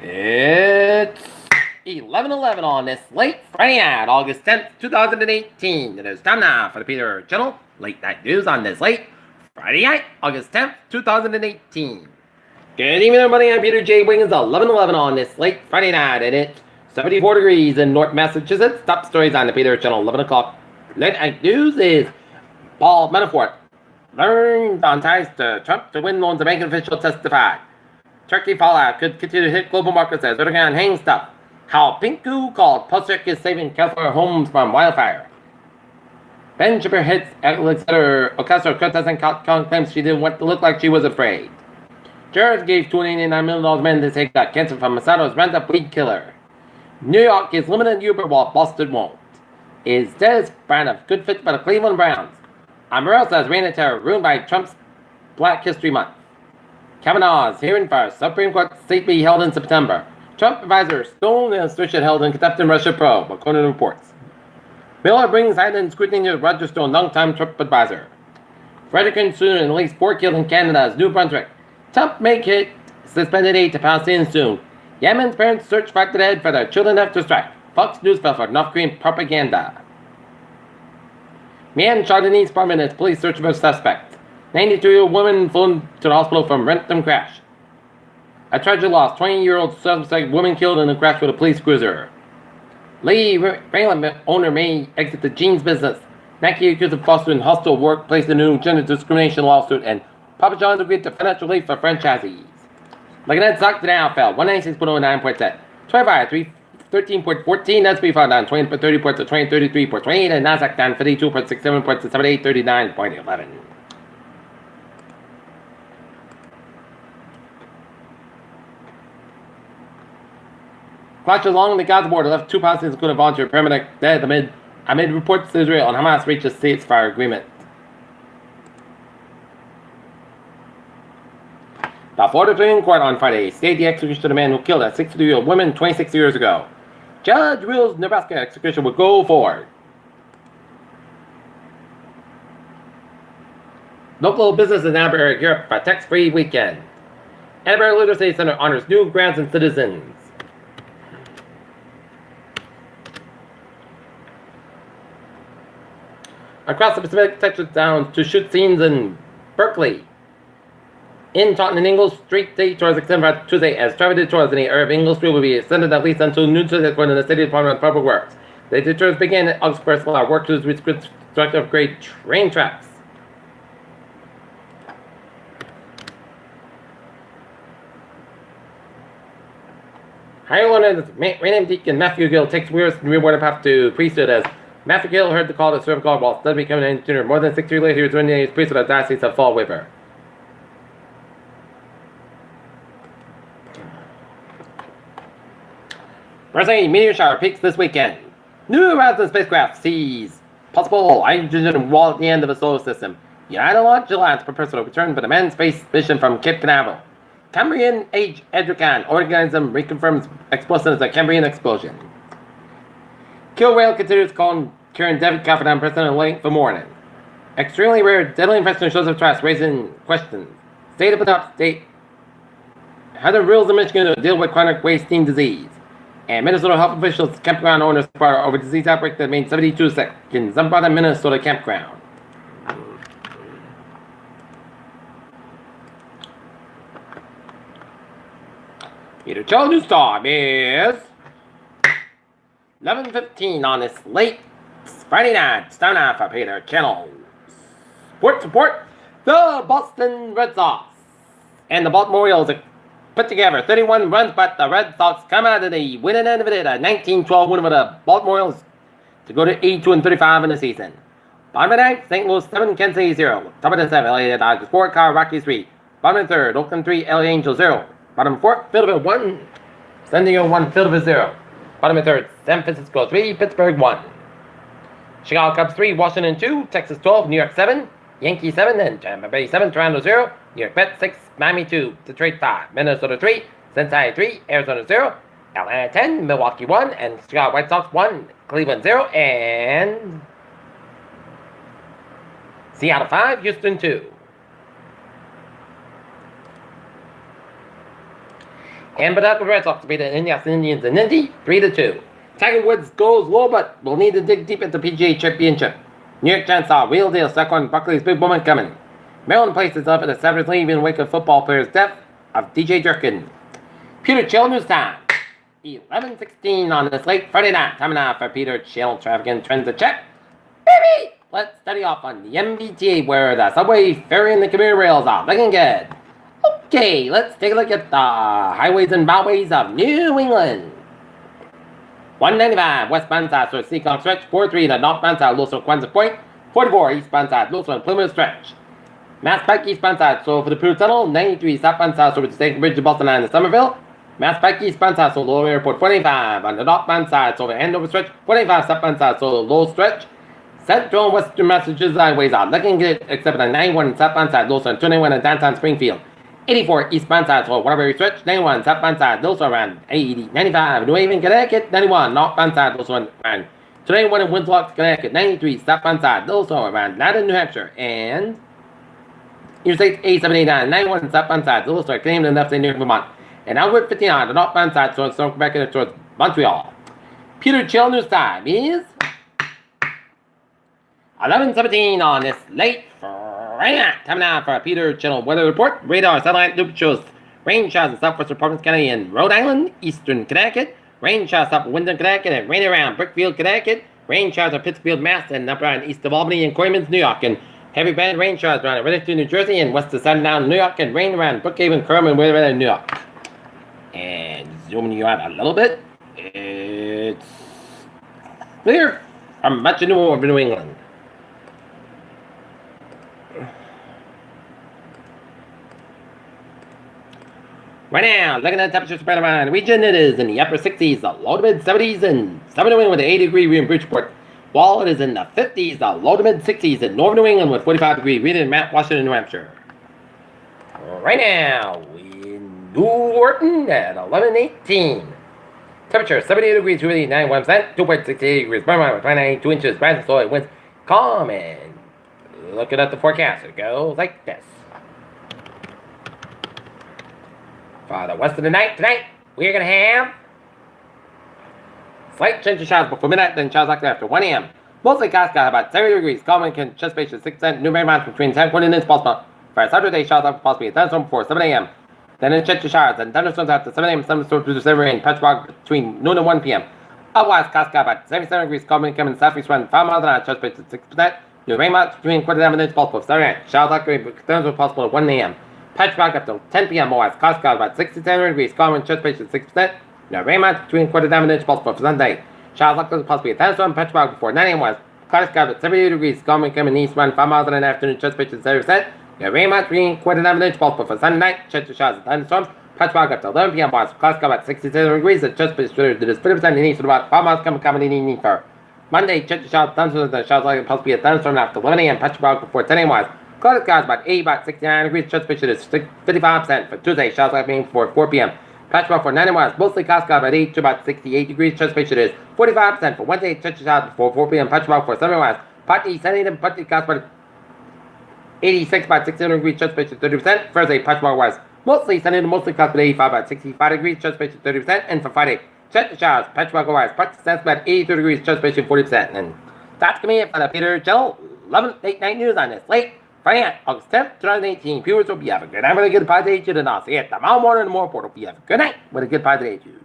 It's 11:11 on this late Friday night, August 10th, 2018. It is time now for the Peter Channel Late Night News on this late Friday night, August 10th, 2018. Good evening, everybody. I'm Peter J. Wiggins, 11:11 on this late Friday night, and it's 74 degrees in North Massachusetts. Top stories on the Peter Channel, 11 o'clock. Late Night News is Paul Manafort learned on ties to Trump to win loans. A banking official testified. Turkey fallout could continue to hit global markets as Erdogan hangs stuff. How Pinku called Post-Trek is saving California homes from wildfire. Ben Chipper hits Alexander Ocasio-Cortez claims she didn't want to look like she was afraid. Jared gave $289 million men to take got cancer from Masado's Roundup weed killer. New York is limited Uber while Boston won't. Is Dez Bryant a good fit for the Cleveland Browns? Amaral says reign of terror ruined by Trump's Black History Month. Kavanaugh's hearing for Supreme Court seat be held in September. Trump advisor Stone administration held in contempt in Russia probe, according to reports. Miller brings heightened scrutiny to Roger Stone, longtime Trump advisor. Frederick soon and at least 4 killed in Canada's New Brunswick. Trump may hit suspended aid to Palestinians soon. Yemen's parents search for the dead for their children after strike. Fox News fell for North Korean propaganda. Man shot in East apartment as police search for suspect. 92-year-old woman flown to the hospital from Rentham crash. A tragic loss. 20-year-old suspect woman killed in a crash with a police cruiser. Lee Raylan owner may exit the jeans business. Nike accused of fostering hostile workplace and new gender discrimination lawsuit, and Papa John's agreed to financial relief for franchisees. Like an stock today fell 196.09%. 25 13.14. That's be found down 20.30 points to 20.33.28, and Nasdaq down 52.67 points to 78.39.11. Clashes along the Gaza border left 2 Palestinians, including a volunteer paramedic, dead amid reports to Israel on Hamas reached a ceasefire agreement. The Florida Supreme Court on Friday stayed the execution of a man who killed a 63-year-old woman 26 years ago. Judge rules Nebraska execution will go forward. Local business in Edinburgh, Europe for tax-free weekend. Edinburgh Literacy Center honors new grants and citizens. Across the Pacific, Texas down to shoot scenes in Berkeley. In Taunton and Ingalls Street, day tours extended for Tuesday as traffic tours in the area of Ingalls Street will be extended at least until noon Tuesday, according to the State Department of Public Works. The tours began at August 1st while work to reconstruct upgrade train tracks. Higher Learners Rainham Deacon Matthew Gill takes weirdest and rewarded path to priesthood as Matthew Gill heard the call to serve God while studying becoming an engineer. More than 6 years later, he was ordained as priest of the Diocese of Fall River. Presently, meteor shower peaks this weekend. New Horizon spacecraft sees possible hydrogen wall at the end of the solar system. United Launch Alliance prepares for a return for the manned space mission from Cape Canaveral. Cambrian Age Edrican organism reconfirms explosion as a Cambrian explosion. Kill whale continues calling Karen David Kaufman President late for morning. Extremely rare deadly infection shows of trust, raising questions. State of the top state. How the rules in Michigan to deal with chronic wasting disease. And Minnesota health officials, campground owners fire over disease outbreak that made 72 sick in Zumbrata, Minnesota campground. Peter Joe News Time is 11:15 on this late Friday night. It's time now for Peter Channel Sports Report. The Boston Red Sox and the Baltimore Orioles are put together 31 runs, but the Red Sox come out of the winning end of it, a 19-12 win over the Baltimore Orioles to go to 82-35 in the season. Bottom of the ninth, St. Louis 7, Kansas City 0. Top of the 7, LA Dodgers 4, Colorado Rockies 3. Bottom of the third, Oakland 3, LA Angels 0. Bottom of the fourth, Philadelphia 1, San Diego 1, Philadelphia 0. Bottom of the third, San Francisco 3, Pittsburgh 1. Chicago Cubs 3, Washington 2, Texas 12, New York 7, Yankees 7, and Tampa Bay 7, Toronto 0, New York Mets 6, Miami 2, Detroit 5, Minnesota 3, Cincinnati 3, Arizona 0, Atlanta 10, Milwaukee 1, and Chicago White Sox 1, Cleveland 0, and Seattle 5, Houston 2. And the Red Sox beat the Indians in Indy 3-2. Tiger Woods goes low, but will need to dig deep into PGA Championship. New York Giants saw real deal stuck on Buckley's big moment coming. Maryland places up at the 7th leave in wake of football player's death of DJ Durkin. Peter Chill News Time. 11:16 on this late Friday night. Time now for Peter Chill traffic and trends to check. Baby! Let's study off on the MBTA where the subway, ferry, and the commuter rails are looking good. Okay, let's take a look at the highways and byways of New England. 195 westbound side for Seacon stretch, 43 the northbound side, Louisville Quonset Point, 44 eastbound side, Louisville and Plymouth stretch. Mass Pike eastbound side, so for the Peru Tunnel, 93 southbound side, so for the State Bridge of Boston and Somerville. Mass Pike eastbound side, so Lowell Airport, 45 on the northbound side, so for Andover stretch, 45 southbound side, so Lowell stretch. Central and western Massachusetts highways are looking good, except for the 91 southbound side, Louisville and 21 in downtown Springfield. 84 eastbound side, so Waterbury stretch, 91 southbound side, Louisville around 80, 95 New Haven, Connecticut, 91 northbound side, Louisville around 21 in Winslow, Connecticut, 93 southbound side, Louisville around Nada, New Hampshire, and Interstate 8789, 91 southbound side, Louisville, Canadian and upstate New York, Vermont, and Albert 59, the northbound side, so it's Quebec and towards Montreal. Peter Chill News Time is 11:17 on this late Friday night. Time now for a Peter Channel weather report. Radar satellite loop shows rain showers in southwestern Providence County and Rhode Island, eastern Connecticut. Rain showers up Wyndham, Connecticut, and rain around Brookfield, Connecticut. Rain showers at Pittsfield, Mass, and up around east of Albany and Coymans, New York. And heavy band rain showers around Redditor, New Jersey, and west of Sundown, New York, and rain around Brookhaven, Kerm, and Weather, New York. And zooming you out a little bit, it's clear from much of New England. Right now, looking at the temperature spread around the region, it is in the upper 60s, the low to mid 70s, and southern New England with an 80-degree read in Bridgeport. While it is in the 50s, the low to mid 60s in northern New England with 45-degree read in Mount Washington, New Hampshire. Right now, in New Orton at 11:18. Temperature 78 degrees, humidity 91%, 2.68 degrees, with 2 inches, rising soil winds calm, and looking at the forecast, it goes like this. For the rest of the night tonight, we're going to have slight change of showers before midnight, then showers like that after 1 a.m. Mostly cloudy, about 70 degrees. Calm and chest space 6%. New amounts between 10 and 20 minutes possible. For Saturday, showers up possibly a thunderstorm before 7 a.m. Then a change of showers and thunderstorms after 7 a.m. Thunderstorms produce heavy rain. Patch fog between noon and 1 p.m. Otherwise, cloudy, about 77 degrees. Calm and coming southeast wind 5 miles an hour. Chest space 6%. New rain amounts between 49 minutes possible. Saturday night, showers like thunderstorms possible at 1 a.m. Patch fog up to 10 p.m. Otherwise, cloudy, about 67 degrees. Calm and chest space 6%. Now, rain amounts between 49 minutes possible for Sunday. Showers likely possibly a thunderstorm, patch fog before 9 a.m. West. Cloudy sky at 78 degrees. Calm and coming east, run 5 miles in the afternoon. Chest pitch is 30%. Now, rain amounts between 49 minutes possible for Sunday night. Chest of showers and thunderstorms. Patch fog up to 11 p.m. West. Cloudy sky at 67 degrees. The chest pitch is 50% in east, with about 5 miles coming in evening for Monday. Chest of showers, thunderstorms, and showers likely possibly a thunderstorm after 11 a.m. Patch fog before 10 a.m. West. Cloudy skies about 69 degrees. Chest pitch is 55% for Tuesday. Showers likely before 4 p.m. Patch fog for 9 miles, mostly cloudy about 8 to about 68 degrees. Chest space is 45% for Wednesday. Chest showers before 4 p.m. Patch fog for 7 miles. Partly sunny and partly cloudy about 86 about 67 degrees. Chest space is 30%. Thursday, patch fog wise, mostly sunny and mostly cloudy about 85 about 65 degrees. Chest space is 30%. And for Friday, chest showers, patch fog wise, partly sunny about 82 degrees. Chest space is 40%. And that's gonna be it for the Peter Channel 11 late night news on this late Friday night, August 10th, 2018. Viewers, hope you have a good night with a good party to the I'll see you tomorrow morning in the more report. Hope you have a good night with a good party to you.